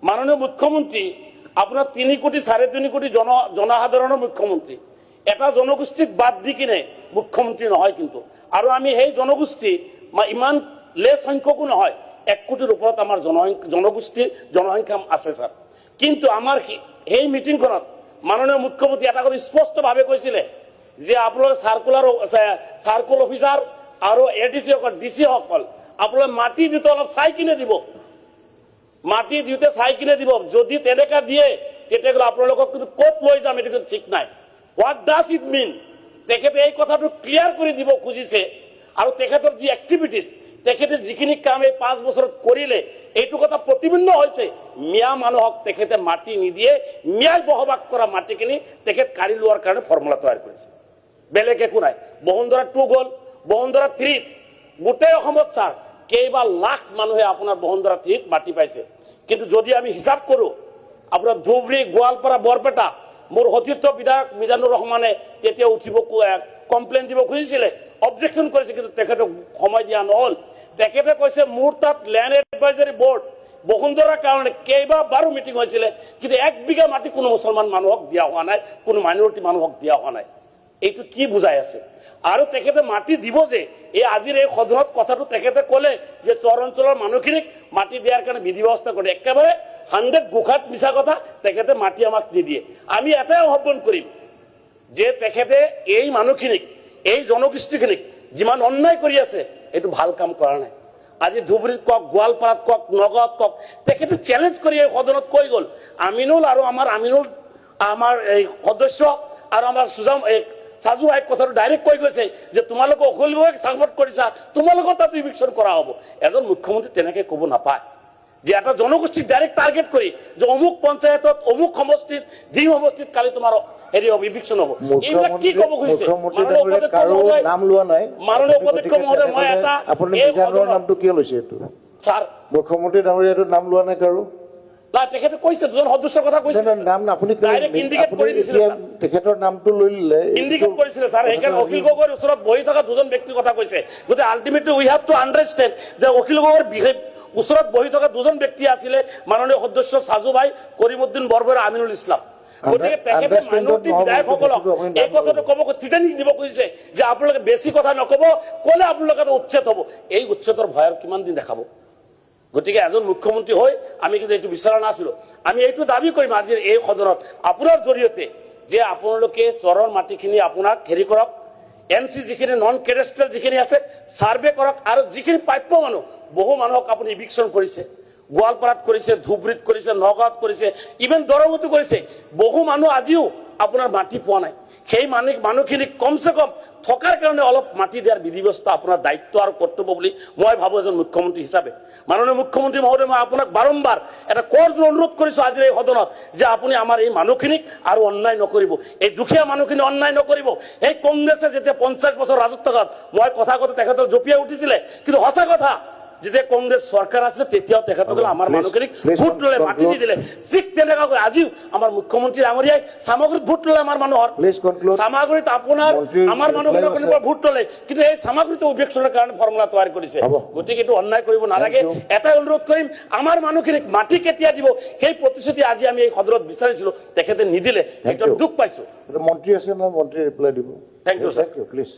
মাননীয় মুখ্যমন্ত্রী আপনার 3 কোটি 3.5 কোটি জনসাধারণের মুখ্যমন্ত্রী এটা জনগোষ্ঠীক বাদ দি কিনে মুখ্যমন্ত্রী নহয় কিন্তু আর আমি সেই জনগোষ্ঠী ইমান লেস সংখ্যকও নহয় 1 কোটির উপরত আমার জনগোষ্ঠীর জনসংখ্যা আছে স্যার কিন্তু আমার এই মিটিংখনত মাননীয় মুখ্যমন্ত্রী এটা কথা স্পষ্টভাবে কৈছিলে যে আপনার সার্কুল অফিসার আর এডিসি ডিসি সকল আপনার মাটি দিতে অলপ চাই কিনে দিব মাটি দিতে চাই কিনে দিব যদি তেনেকা দিয়ে তেতিয়াহ'লে আপোনালোকক কিন্তু ক'ত লৈ যাম এইটো কিন্তু ঠিক নাই হোৱাট ডাজ ইট মিন তেখেতে এই কথাটো ক্লিয়াৰ কৰি দিব খুজিছে আৰু তেখেতৰ যি এক্টিভিটিজ তেখেতে যিখিনি কাম এই 5 বছৰত কৰিলে এইটো কথা প্ৰতিবিম্ব হৈছে মিয়া মানুহক তেখেতে মাটি নিদিয়ে মিয়াই বহবাস কৰা মাটিখিনি তেখেত কাঢ়ি লোৱাৰ কাৰণে ফৰ্মুলা তৈয়াৰ কৰিছে বেলেগ একো নাই বসুন্ধৰা 2 গ'ল বসুন্ধৰা 3 গোটেই অসমত ছাৰ কেইবা লাখ মানুহে আপোনাৰ বসুন্ধৰা 3 মাটি পাইছে কিন্তু যদি আমি হিসাব কৰো আপোনাৰ ধুবৰী গোৱালপাৰা বৰপেটা মোৰ সতীৰ্থ বিধায়ক মিজানুৰ ৰহমানে তেতিয়া উঠিব কমপ্লেইন দিব খুজিছিলে অবজেকশন কৰিছে কিন্তু তেখেতে সময় দিয়া নহল তেখেতে কৈছে মোৰ তাত ল্যান্ড এডভাইজৰী বোৰ্ড বসুন্ধৰাৰ কাৰণে কেইবাবাৰো মিটিং হৈছিলে কিন্তু 1 বিঘা মাটি কোনো মুছলমান মানুহক দিয়া হোৱা নাই কোনো মাইনৰিটি মানুহক দিয়া হোৱা নাই এইটো কি বুজাই আছে আৰু তেখেতে মাটি দিব যে এই আজিৰ এই সদনত কথাটো তেখেতে ক'লে যে চৰ অঞ্চলৰ মানুহখিনিক মাটি দিয়াৰ কাৰণে বিধি ব্যৱস্থা কৰে একেবাৰে 100 গুখাত মিছা কথা তেখেতে মাটি আমাক নিদিয়ে আমি এটাই আহ্বান কৰিম যে তেখেতে এই মানুহখিনিক এই জনগোষ্ঠীখিনিক যিমান অন্যায় কৰি আছে এইটো ভাল কাম কৰা নাই আজি ধুবুৰীত কক গোৱালপাৰাত কক নগাঁৱত কক তেখেতে চ্যালেঞ্জ কৰি এই সদনত কৈ গ'ল আমিনুল আৰু আমাৰ এই সদস্য আৰু আমাৰ সুজাম সাজু ভাই কথাটো ডাইৰেক্ট কৈ গৈছে যে তোমালোক অকলগৈ সাংবাদ কৰিছা তোমালোক তাত ইভিকশন কৰা হ'ব এজন মুখ্যমন্ত্ৰী তেনেকে ক'ব নাপায় যে এটা জনগোষ্ঠী ডাইৰেক্ট টাৰ্গেট কৰি যে অমুক পঞ্চায়তত অমুক সমষ্টিত যি সমষ্টিত কালি তোমাৰ হেৰি হ'ব ইভিকশন হ'ব এইবিলাক কি ক'ব গৈছে নাম লোৱা নাই মাননীয় অধ্যক্ষ মহোদয় মই এটা আপুনি মিজানুৰৰ নামটো কি লৈছে এইটো স্যাৰ মুখ্যমন্ত্ৰী ডাঙৰীয়াটো নাম লোৱা নাই কাৰো না তেখেতে কৈছে দুজন সদস্যৰ কথা কৈছে নাম আপুনি ডাইৰেক্ট ইন্ডিকেট কৰি দিছিলে তেখেতৰ নামটো লৈ লিলে ইন্ডিকেট কৰিছিলে স্যাৰ এইকাৰণে অখিল গগৈৰ ওচৰত বহি থকা দুজন ব্যক্তিৰ কথা কৈছে গতে আলটিমেটলি উই হ্যাভ টু আন্ডাৰষ্টেণ্ড যে অখিল গগৈৰ ওচৰত বহি থকা দুজন ব্যক্তি আছিলে মাননীয় সদস্য সাজু ভাই কৰিমউদ্দিন বৰবৰা আমিনুল ইছলাম গতিকে তেখেতে মাইনৰিটি বিধায়কসকলক এই কথাটো ক'ব চিটানি দিব খুজিছে যে আপোনালোকে বেছি কথা নক'ব ক'লে আপোনালোকে উচ্ছেদ হ'ব এই উচ্ছেদৰ ভয়ৰ কিমান দিন দেখাব গতিকে এজন মুখ্যমন্ত্ৰী হৈ আমি কিন্তু এইটো বিচৰা নাছিলো আমি এইটো দাবী কৰিম আজিৰ এই সদনত আপোনাৰ জৰিয়তে যে আপোনালোকে চৰৰ মাটিখিনি আপোনাক হেৰি কৰক এনসি যিখিনি নন কেডেষ্ট্ৰেল যিখিনি আছে সাৰ্ভে কৰক আৰু যিখিনি প্ৰাপ্য মানুহ বহু মানুহক আপুনি ইভিকশন কৰিছে গোৱালপাৰাত কৰিছে ধুবুৰীত কৰিছে নগাঁৱত কৰিছে ইভেন দৰঙতো কৰিছে বহু মানুহ আজিও আপোনাৰ মাটি পোৱা নাই সেই মানুহখিনিক কমসে কম থকাৰ কাৰণে অলপ মাটি দিয়াৰ বিধি ব্যৱস্থা আপোনাৰ দায়িত্ব আৰু কৰ্তব্য বুলি মই ভাবো এজন মুখ্যমন্ত্ৰী হিচাপে মাননীয় মুখ্যমন্ত্ৰী মহোদয় মই আপোনাক বাৰম্বাৰ এটা কৰজোৰ অনুৰোধ কৰিছো আজিৰ এই সদনত যে আপুনি আমাৰ এই মানুহখিনিক আৰু অন্যায় নকৰিব এই দুখীয়া মানুহখিনি অন্যায় নকৰিব এই কংগ্ৰেছে যেতিয়া 50 বছৰ ৰাজত্ব কালত মই কথা কথা তেখেতৰ জপিয়াই উঠিছিলে কিন্তু সঁচা কথা যেতিয়া কংগ্ৰেছ সৰকাৰ আছে তেতিয়াও তেখেতসকলে আমাৰ মানুহখিনিক ভোট ললে মাটি দিলে ঠিক তেনেকৈ আজিও আমাৰ মুখ্যমন্ত্ৰী ডাঙৰীয়াই সামগ্ৰীত ভোট ললে আমাৰ মানুহৰ সামগ্ৰীত আপোনাৰ আমাৰ মানুহখিনিৰ ভোট ললে কিন্তু এই সামগ্ৰীত অভিযোগৰ কাৰণে ফৰ্মুলা তৈয়াৰ কৰিছে গতিকে এইটো অন্যায় কৰিব নালাগে এটাই অনুৰোধ কৰিম আমাৰ মানুহখিনিক মাটি কেতিয়া দিব সেই প্ৰতিশ্ৰুতি আজি আমি এই সদনত বিচাৰিছিলো তেখেতে নিদিলে এইটো দুখ পাইছো মন্ত্ৰী আছে না মন্ত্ৰী ৰিপ্লাই দিব থ্যাংক ইউ স্যাৰ প্লিজ